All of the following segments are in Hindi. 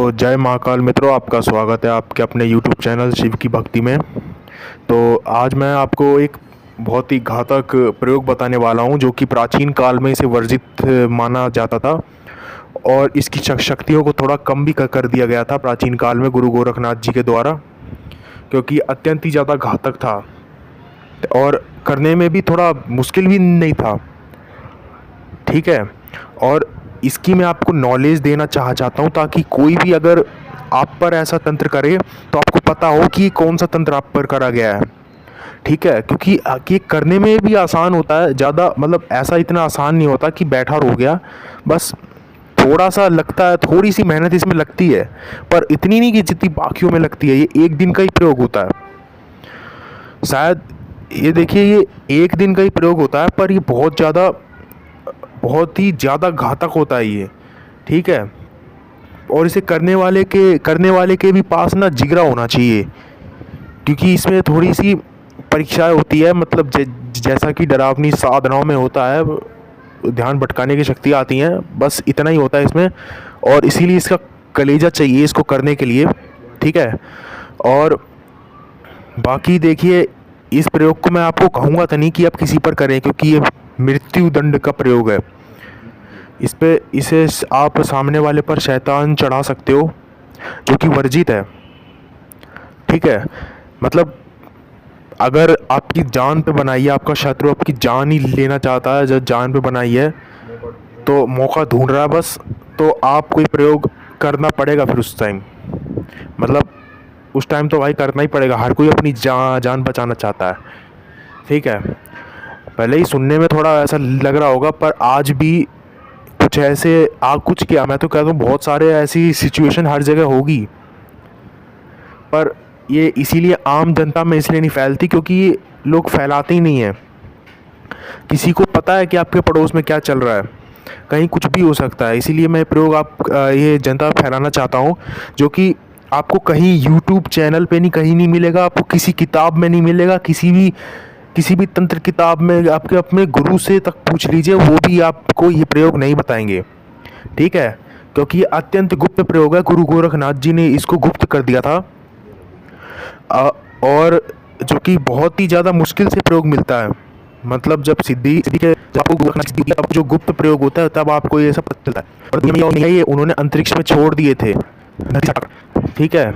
जय महाकाल मित्रों, आपका स्वागत है आपके अपने YouTube चैनल शिव की भक्ति में। तो आज मैं आपको एक बहुत ही घातक प्रयोग बताने वाला हूं, जो कि प्राचीन काल में इसे वर्जित माना जाता था और इसकी शक्तियों को थोड़ा कम भी कर दिया गया था प्राचीन काल में गुरु गोरखनाथ जी के द्वारा, क्योंकि अत्यंत ही ज़्यादा घातक था और करने में भी थोड़ा मुश्किल भी नहीं था। ठीक है, और इसकी मैं आपको नॉलेज देना चाहता हूँ, ताकि कोई भी अगर आप पर ऐसा तंत्र करे तो आपको पता हो कि कौन सा तंत्र आप पर करा गया है। ठीक है, क्योंकि ये करने में भी आसान होता है, ज़्यादा मतलब ऐसा इतना आसान नहीं होता कि बैठा हो गया, बस थोड़ा सा लगता है, थोड़ी सी मेहनत इसमें लगती है, पर इतनी नहीं कि जितनी बाकियों में लगती है। ये एक दिन का ही प्रयोग होता है शायद। ये देखिए, ये एक दिन का ही प्रयोग होता है, पर ये बहुत ही ज़्यादा घातक होता है ये। ठीक है, और इसे करने वाले के भी पास ना जिगरा होना चाहिए, क्योंकि इसमें थोड़ी सी परीक्षाएं होती है। मतलब जैसा कि डरावनी साधनाओं में होता है, ध्यान भटकाने की शक्ति आती हैं, बस इतना ही होता है इसमें। और इसीलिए इसका कलेजा चाहिए इसको करने के लिए। ठीक है, और बाकी देखिए, इस प्रयोग को मैं आपको कहूँगा तो नहीं कि आप किसी पर करें, क्योंकि ये मृत्यु दंड का प्रयोग है। इसे आप सामने वाले पर शैतान चढ़ा सकते हो, जो कि वर्जित है। ठीक है, मतलब अगर आपकी जान पे बनाई है, आपका शत्रु आपकी जान ही लेना चाहता है, जब जान पे बनाई है तो मौका ढूंढ रहा है बस, तो आपको ये प्रयोग करना पड़ेगा फिर उस टाइम। मतलब उस टाइम तो भाई करना ही पड़ेगा, हर कोई अपनी जान बचाना चाहता है। ठीक है, पहले ही सुनने में थोड़ा ऐसा लग रहा होगा, पर आज भी कुछ ऐसे कुछ क्या, मैं तो कहता हूँ बहुत सारे ऐसी सिचुएशन हर जगह होगी, पर ये इसीलिए आम जनता में इसलिए नहीं फैलती क्योंकि ये लोग फैलाते ही नहीं हैं। किसी को पता है कि आपके पड़ोस में क्या चल रहा है, कहीं कुछ भी हो सकता है। इसीलिए मैं प्रयोग ये जनता फैलाना चाहता हूँ, जो कि आपको कहीं YouTube चैनल पे नहीं, कहीं नहीं मिलेगा, आपको किसी किताब में नहीं मिलेगा, किसी भी तंत्र किताब में। आपके अपने गुरु से तक पूछ लीजिए, वो भी आपको ये प्रयोग नहीं बताएंगे। ठीक है, क्योंकि ये अत्यंत गुप्त प्रयोग है। गुरु गोरखनाथ जी ने इसको गुप्त कर दिया था, और जो कि बहुत ही ज़्यादा मुश्किल से प्रयोग मिलता है। मतलब जब आपको गोरखनाथ जी जो गुप्त प्रयोग होता है, तब आपको ये सब पता चलता है। और दुनिया में ये उन्होंने अंतरिक्ष में छोड़ दिए थे। ठीक है,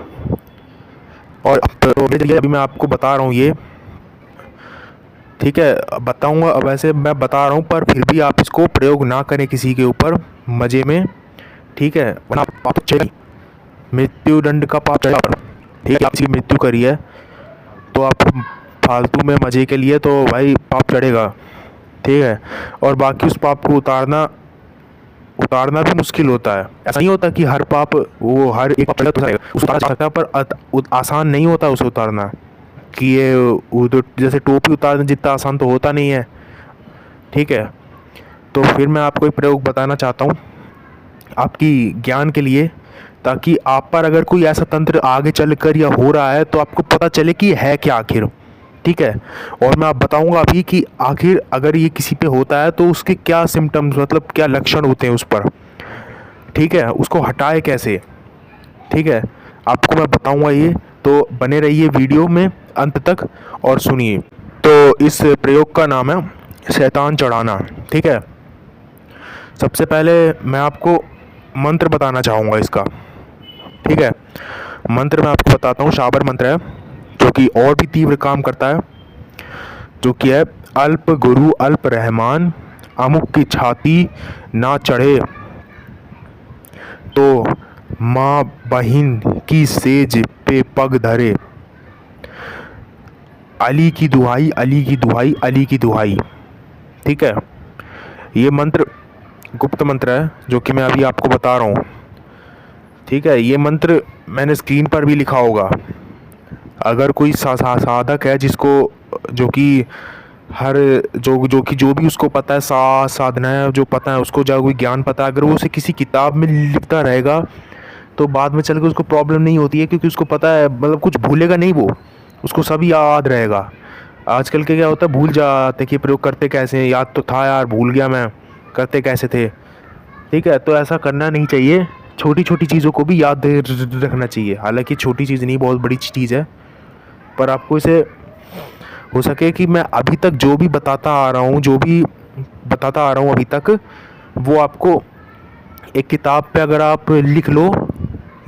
और अभी मैं आपको बता रहा हूँ ये। ठीक है, बताऊंगा, वैसे मैं बता रहा हूँ, पर फिर भी आप इसको प्रयोग ना करें किसी के ऊपर मज़े में। ठीक है, वरना पाप चढ़ेगा, मृत्यु दंड का पाप चढ़ेगा। ठीक है, आप किसी मृत्यु करी है तो आप फालतू में मज़े के लिए तो भाई पाप चढ़ेगा। ठीक है, और बाकी उस पाप को उतारना भी मुश्किल होता है। ऐसा नहीं होता कि हर पाप, वो हर एक पाप उतारा जा सकता है, पर आसान नहीं होता उसे उतारना। कि ये जैसे टोपी उतारना जितना आसान तो होता नहीं है। ठीक है, तो फिर मैं आपको एक प्रयोग बताना चाहता हूँ आपकी ज्ञान के लिए, ताकि आप पर अगर कोई ऐसा तंत्र आगे चलकर या हो रहा है तो आपको पता चले कि है क्या आखिर। ठीक है, और मैं आप बताऊंगा अभी कि आखिर अगर ये किसी पे होता है तो उसके क्या सिम्टम्स, मतलब क्या लक्षण होते हैं उस पर। ठीक है, उसको हटाए कैसे। ठीक है, आपको मैं बताऊंगा ये, तो बने रहिए वीडियो में अंत तक और सुनिए। तो इस प्रयोग का नाम है शैतान चढ़ाना। ठीक है, सबसे पहले मैं आपको मंत्र बताना चाहूँगा इसका। ठीक है, मंत्र मैं आपको बताता हूँ, शाबर मंत्र है, जो कि और भी तीव्र काम करता है, जो कि है अल्प गुरु अल्प रहमान, अमुक की छाती ना चढ़े तो माँ बहिन की सेज पे पग धरे, अली की दुहाई अली की दुहाई अली की दुहाई। ठीक है, ये मंत्र गुप्त मंत्र है, जो कि मैं अभी आपको बता रहा हूँ। ठीक है, ये मंत्र मैंने स्क्रीन पर भी लिखा होगा। अगर कोई साधक है जिसको, जो कि जो भी उसको पता है, साधना है जो पता है उसको, जब कोई ज्ञान पता है, अगर वो उसे किसी किताब में लिखता रहेगा तो बाद में चल के उसको प्रॉब्लम नहीं होती है, क्योंकि उसको पता है, मतलब कुछ भूलेगा नहीं वो, उसको सब याद रहेगा। आजकल के क्या होता है, भूल जाते कि प्रयोग करते कैसे, याद तो था यार, भूल गया मैं, करते कैसे थे। ठीक है, तो ऐसा करना नहीं चाहिए। छोटी छोटी चीज़ों को भी याद रखना चाहिए। हालांकि छोटी चीज़ नहीं, बहुत बड़ी चीज़ है, पर आपको इसे हो सके कि मैं अभी तक जो भी बताता आ रहा हूँ, जो भी बताता आ रहा हूँ अभी तक, वो आपको एक किताब पे अगर आप लिख लो,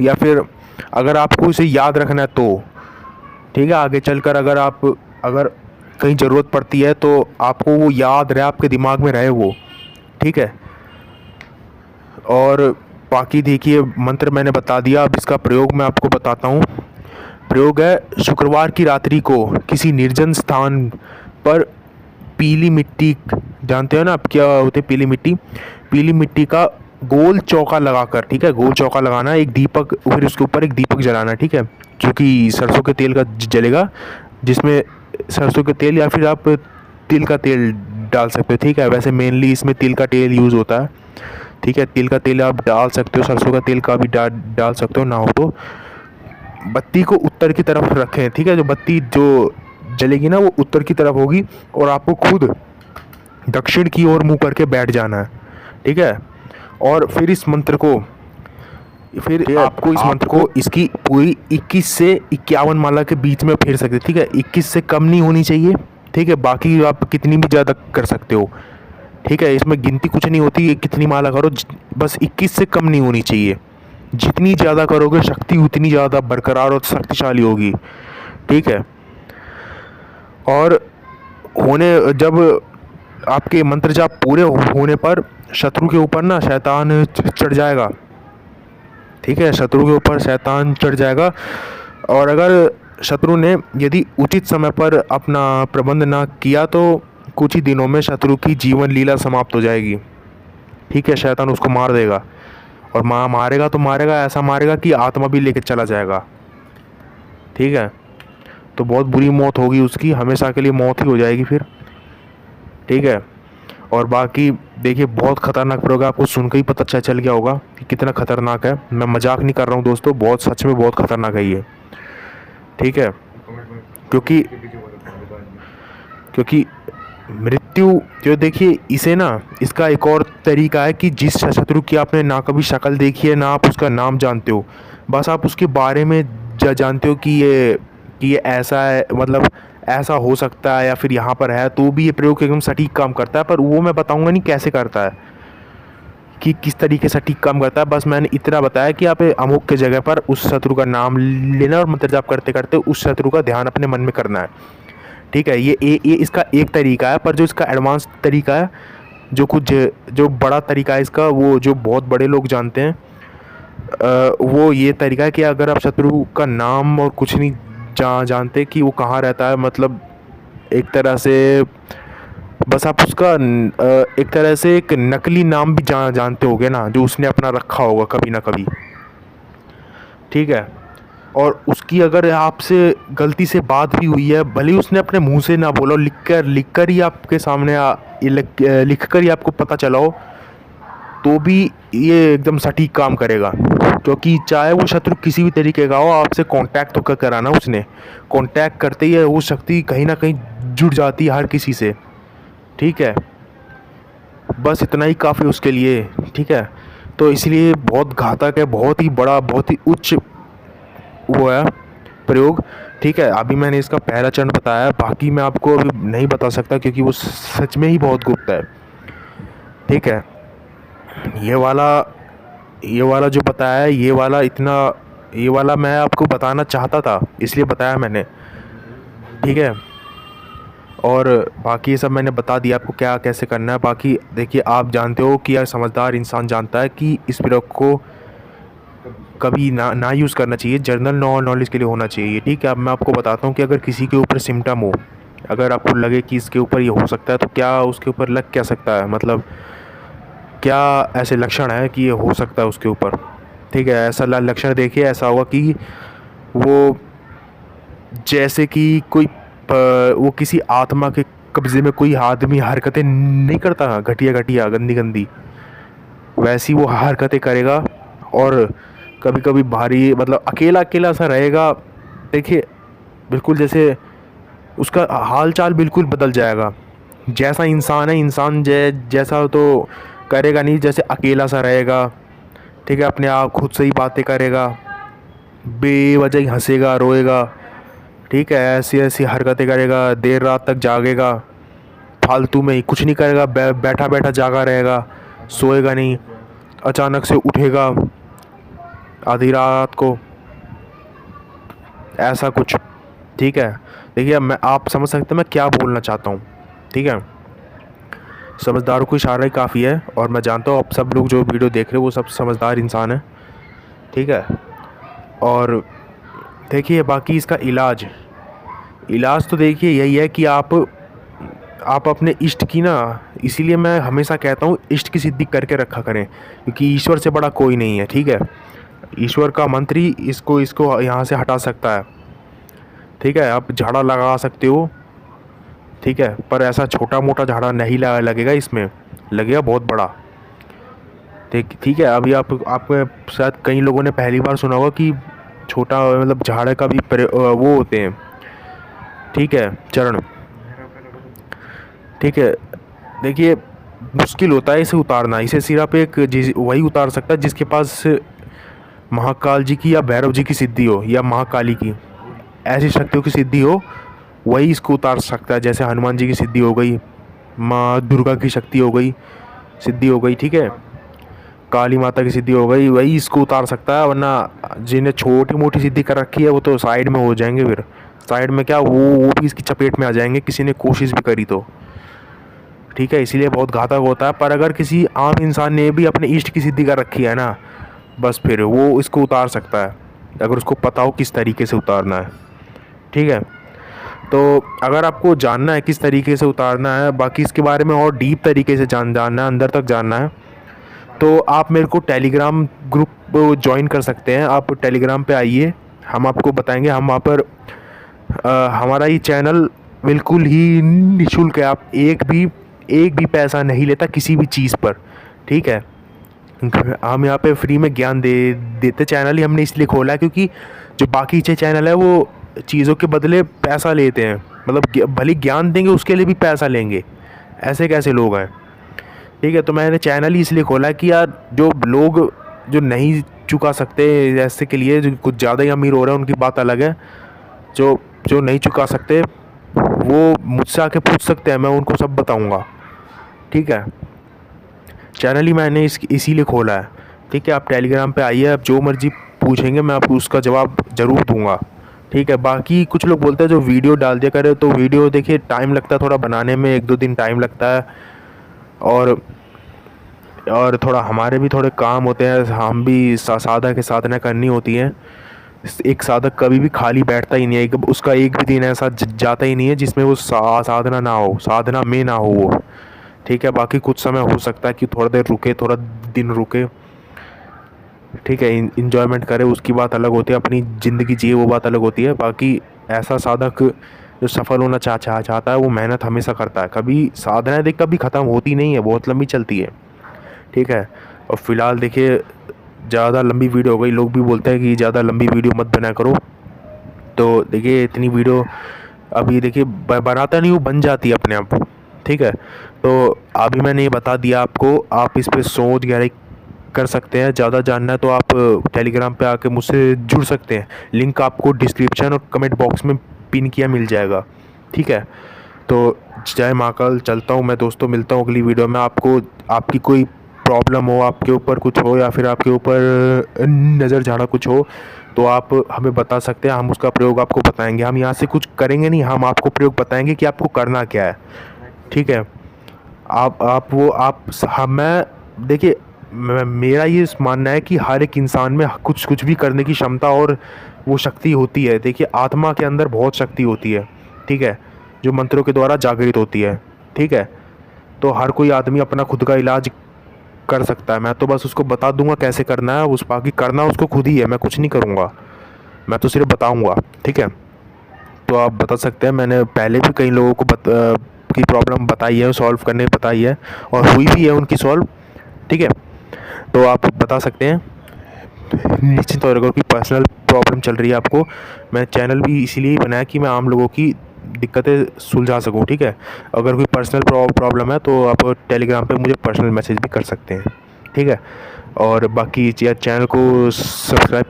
या फिर अगर आपको इसे याद रखना है तो ठीक है, आगे चलकर अगर कहीं ज़रूरत पड़ती है तो आपको वो याद रहे, आपके दिमाग में रहे वो, ठीक है। और बाकी देखिए, मंत्र मैंने बता दिया, अब इसका प्रयोग मैं आपको बताता हूँ। प्रयोग है, शुक्रवार की रात्रि को किसी निर्जन स्थान पर पीली मिट्टी, जानते हो ना आप क्या होते, पीली मिट्टी, पीली मिट्टी का गोल चौका लगाकर, ठीक है, गोल चौका लगाना, एक दीपक, फिर उसके ऊपर एक दीपक जलाना, ठीक है, जो कि सरसों के तेल का जलेगा, जिसमें सरसों के तेल या फिर आप तिल का तेल डाल सकते हो, ठीक है। वैसे मेनली इसमें तिल का तेल यूज़ होता है, ठीक है, तिल का तेल आप डाल सकते हो, सरसों का तेल का भी डाल सकते हो, ना हो तो। बत्ती को उत्तर की तरफ रखें, ठीक है, जो बत्ती जो जलेगी ना वो उत्तर की तरफ होगी, और आपको खुद दक्षिण की ओर मुंह करके बैठ जाना है, ठीक है। और फिर इस मंत्र को, फिर आपको इस मंत्र को इसकी पूरी 21 से 51 माला के बीच में फेर सकते, ठीक है, 21 से कम नहीं होनी चाहिए, ठीक है, बाकी आप कितनी भी ज़्यादा कर सकते हो, ठीक है, इसमें गिनती कुछ नहीं होती, कितनी माला करो, बस 21 से कम नहीं होनी चाहिए। जितनी ज़्यादा करोगे शक्ति उतनी ज़्यादा बरकरार और शक्तिशाली होगी, ठीक है। और जब आपके मंत्र जाप पूरे होने पर शत्रु के ऊपर ना शैतान चढ़ जाएगा, ठीक है, शत्रु के ऊपर शैतान चढ़ जाएगा। और अगर शत्रु ने यदि उचित समय पर अपना प्रबंध ना किया तो कुछ ही दिनों में शत्रु की जीवन लीला समाप्त हो जाएगी, ठीक है, शैतान उसको मार देगा, और मारेगा तो मारेगा, ऐसा मारेगा कि आत्मा भी लेके चला जाएगा, ठीक है। तो बहुत बुरी मौत होगी उसकी, हमेशा के लिए मौत ही हो जाएगी फिर, ठीक है। और बाकी देखिए, बहुत ख़तरनाक प्रयोग है, आपको सुनकर ही पता चल गया होगा कि कितना ख़तरनाक है। मैं मजाक नहीं कर रहा हूँ दोस्तों, बहुत सच में बहुत ख़तरनाक है ये, ठीक है। क्योंकि मृत्यु जो, देखिए इसे ना, इसका एक और तरीका है कि जिस शत्रु की आपने ना कभी शक्ल देखी है, ना आप उसका नाम जानते हो, बस आप उसके बारे में जानते हो कि ये ऐसा है, मतलब ऐसा हो सकता है, या फिर यहाँ पर है, तो भी ये प्रयोग एकदम सटीक काम करता है। पर वो मैं बताऊँगा नहीं कैसे करता है, कि किस तरीके से ठीक काम करता है, बस मैंने इतना बताया कि आप अमुक के जगह पर उस शत्रु का नाम लेना और मंत्र जाप करते करते उस शत्रु का ध्यान अपने मन में करना है, ठीक है। ये इसका एक तरीका है, पर जो इसका एडवांस तरीका है, जो बड़ा तरीका है इसका, वो जो बहुत बड़े लोग जानते हैं, वो ये तरीका है कि अगर आप शत्रु का नाम और कुछ नहीं जानते कि वो कहाँ रहता है, मतलब एक तरह से बस आप उसका एक तरह से एक नकली नाम भी जानते होगे ना, जो उसने अपना रखा होगा कभी ना कभी, ठीक है। और उसकी अगर आपसे गलती से बात भी हुई है, भले ही उसने अपने मुंह से ना बोला, लिख कर ही आपके सामने लिख कर ही आपको पता चला हो, तो भी ये एकदम सटीक काम करेगा। क्योंकि चाहे वो शत्रु किसी भी तरीके का हो, आपसे कांटेक्ट तो कराना, उसने कांटेक्ट करते ही वो शक्ति कहीं ना कहीं जुड़ जाती है हर किसी से, ठीक है। बस इतना ही काफ़ी उसके लिए, ठीक है। तो इसलिए बहुत घातक है, बहुत ही बड़ा, बहुत ही उच्च वो है प्रयोग, ठीक है। अभी मैंने इसका पहला चरण बताया, बाकी मैं आपको अभी नहीं बता सकता क्योंकि वो सच में ही बहुत गुप्त है, ठीक है। ये वाला जो बताया है, ये वाला मैं आपको बताना चाहता था, इसलिए बताया मैंने, ठीक है। और बाकी ये सब मैंने बता दिया आपको क्या कैसे करना है। बाकी देखिए, आप जानते हो कि यार, समझदार इंसान जानता है कि इस प्रयोग को कभी ना यूज़ करना चाहिए, जनरल नॉलेज के लिए होना चाहिए, ठीक है। अब मैं आपको बताता हूँ कि अगर किसी के ऊपर सिम्टम हो, अगर आपको लगे कि इसके ऊपर ये हो सकता है, तो क्या उसके ऊपर लग क्या सकता है, मतलब क्या ऐसे लक्षण है कि ये हो सकता है उसके ऊपर, ठीक है। ऐसा लक्षण देखिए, ऐसा होगा कि वो जैसे कि वो किसी आत्मा के कब्ज़े में कोई आदमी हरकतें नहीं करता, घटिया घटिया, गंदी गंदी, वैसी वो हरकतें करेगा। और कभी कभी भारी, मतलब अकेला अकेला सा रहेगा, देखिए बिल्कुल जैसे उसका हाल चाल बिल्कुल बदल जाएगा। जैसा इंसान है, इंसान जैसा तो करेगा नहीं, जैसे अकेला सा रहेगा, ठीक है, अपने आप खुद से ही बातें करेगा, बेवजह ही हंसेगा रोएगा, ठीक है, ऐसी ऐसी हरकतें करेगा, देर रात तक जागेगा, फालतू में ही कुछ नहीं करेगा, बैठा बैठा जागा रहेगा, सोएगा नहीं, अचानक से उठेगा आधी रात को, ऐसा कुछ। ठीक है, देखिए मैं, आप समझ सकते हैं मैं क्या बोलना चाहता हूँ। ठीक है, समझदारों को इशारा ही काफ़ी है, और मैं जानता हूँ आप सब लोग जो वीडियो देख रहे हो वो सब समझदार इंसान हैं। ठीक है, और देखिए बाकी इसका इलाज तो देखिए यही है कि आप अपने इष्ट की ना, इसीलिए मैं हमेशा कहता हूँ इष्ट की सिद्धि करके रखा करें, क्योंकि ईश्वर से बड़ा कोई नहीं है। ठीक है, ईश्वर का मंत्र ही इसको यहाँ से हटा सकता है। ठीक है, आप झाड़ा लगा सकते हो, ठीक है, पर ऐसा छोटा मोटा झाड़ा नहीं लगेगा, इसमें लगेगा बहुत बड़ा। ठीक है, अभी आपको शायद कई लोगों ने पहली बार सुना होगा कि छोटा मतलब झाड़ का भी वो होते हैं, ठीक है, चरण। ठीक है, देखिए मुश्किल होता है इसे उतारना, इसे सिर्फ एक वही उतार सकता है जिसके पास महाकाल जी की या भैरव जी की सिद्धि हो, या महाकाली की, ऐसी शक्तियों की सिद्धि हो, वही इसको उतार सकता है। जैसे हनुमान जी की सिद्धि हो गई, माँ दुर्गा की शक्ति हो गई, सिद्धि हो गई, ठीक है, काली माता की सिद्धि हो गई, वही इसको उतार सकता है। वरना जिन्हें छोटी मोटी सिद्धि कर रखी है वो तो साइड में हो जाएंगे, फिर साइड में क्या, वो भी इसकी चपेट में आ जाएंगे, किसी ने कोशिश भी करी तो। ठीक है, इसीलिए बहुत घातक होता है। पर अगर किसी आम इंसान ने भी अपने इष्ट की सिद्धि कर रखी है ना, बस फिर वो इसको उतार सकता है, अगर उसको पता हो किस तरीके से उतारना है। ठीक है, तो अगर आपको जानना है किस तरीके से उतारना है, बाकी इसके बारे में और डीप तरीके से जानना है, अंदर तक जानना है, तो आप मेरे को टेलीग्राम ग्रुप ज्वाइन कर सकते हैं। आप टेलीग्राम पे आइए, हम आपको बताएंगे। हम वहाँ पर हमारा ये चैनल बिल्कुल ही निःशुल्क है, आप एक भी पैसा नहीं लेता किसी भी चीज़ पर। ठीक है, हम यहाँ पे फ्री में ज्ञान देते। चैनल ही हमने इसलिए खोला है क्योंकि जो बाकी चैनल है वो चीज़ों के बदले पैसा लेते हैं, मतलब भले ज्ञान देंगे उसके लिए भी पैसा लेंगे, ऐसे कैसे लोग हैं। ठीक है, तो मैंने चैनल ही इसलिए खोला कि यार जो लोग जो नहीं चुका सकते, ऐसे के लिए जो कुछ ज़्यादा ही अमीर हो रहे हैं उनकी बात अलग है, जो नहीं चुका सकते वो मुझसे आके पूछ सकते हैं, मैं उनको सब बताऊंगा। ठीक है, चैनल ही मैंने इसीलिए खोला है। ठीक है, आप टेलीग्राम पे आइए, आप जो मर्जी पूछेंगे मैं आपको उसका जवाब ज़रूर दूंगा। ठीक है, बाकी कुछ लोग बोलते हैं जो वीडियो डाल दिया करे, तो वीडियो देखिए टाइम लगता है थोड़ा बनाने में, 1-2 दिन टाइम लगता है, और थोड़ा हमारे भी थोड़े काम होते हैं, हम भी साधक के साधना करनी होती है। एक साधक कभी भी खाली बैठता ही नहीं है, उसका एक भी दिन ऐसा जाता ही नहीं है जिसमें वो साधना ना हो, साधना में ना हो वो। ठीक है, बाकी कुछ समय हो सकता है कि थोड़ा देर रुके, थोड़ा दिन रुके, ठीक है, इंजॉयमेंट करे, उसकी बात अलग होती है, अपनी ज़िंदगी जिए वो बात अलग होती है। बाकी ऐसा साधक जो सफल होना चाहता है वो मेहनत हमेशा करता है, कभी साधना देख कभी ख़त्म होती नहीं है, बहुत लंबी चलती है। ठीक है, और फिलहाल देखिए ज़्यादा लंबी वीडियो हो गई, लोग भी बोलते हैं कि ज़्यादा लंबी वीडियो मत बना करो, तो देखिए इतनी वीडियो अभी देखिए बनाता नहीं हूँ, बन जाती है अपने आप। ठीक है, तो अभी मैंने ये बता दिया आपको, आप इस पर सोच गहराई कर सकते हैं। ज़्यादा जानना है तो आप टेलीग्राम पे आके मुझसे जुड़ सकते हैं, लिंक आपको डिस्क्रिप्शन और कमेंट बॉक्स में पिन किया मिल जाएगा। ठीक है, तो जय महाकाल, चलता हूँ मैं दोस्तों, मिलता हूँ अगली वीडियो में। आपकी कोई प्रॉब्लम हो, आपके ऊपर कुछ हो, या फिर आपके ऊपर नज़र झाड़ा कुछ हो, तो आप हमें बता सकते हैं, हम उसका प्रयोग आपको बताएंगे। हम यहाँ से कुछ करेंगे नहीं, हम आपको प्रयोग बताएंगे कि आपको करना क्या है। ठीक है, मैं देखिए मेरा ये मानना है कि हर एक इंसान में कुछ भी करने की क्षमता और वो शक्ति होती है। देखिए आत्मा के अंदर बहुत शक्ति होती है, ठीक है, जो मंत्रों के द्वारा जागृत होती है। ठीक है, तो हर कोई आदमी अपना खुद का इलाज कर सकता है, मैं तो बस उसको बता दूंगा कैसे करना है, उस बाकी करना उसको खुद ही है, मैं कुछ नहीं करूँगा, मैं तो सिर्फ बताऊँगा। ठीक है, तो आप बता सकते हैं, मैंने पहले भी कई लोगों को की प्रॉब्लम बताई है, सॉल्व करने बताई है, और हुई भी है उनकी सॉल्व। ठीक है, तो आप बता सकते हैं निश्चित तौर पर। अगर कोई पर्सनल प्रॉब्लम चल रही है आपको, मैं चैनल भी इसीलिए बनाया कि मैं आम लोगों की दिक्कतें सुलझा सकूं। ठीक है, अगर कोई पर्सनल प्रॉब्लम है तो आप टेलीग्राम पे मुझे पर्सनल मैसेज भी कर सकते हैं। ठीक है, और बाकी चैनल को सब्सक्राइब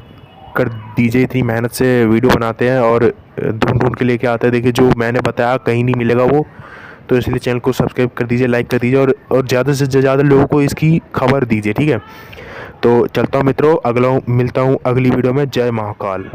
कर दीजिए। इतनी मेहनत से वीडियो बनाते हैं और ढूंढ ढूंढ के लेके आते हैं। देखिए जो मैंने बताया कहीं नहीं मिलेगा वो, तो इसलिए चैनल को सब्सक्राइब कर दीजिए, लाइक कर दीजिए और ज़्यादा से ज़्यादा लोगों को इसकी खबर दीजिए, ठीक है। तो चलता हूँ मित्रों, मिलता हूँ अगली वीडियो में। जय महाकाल।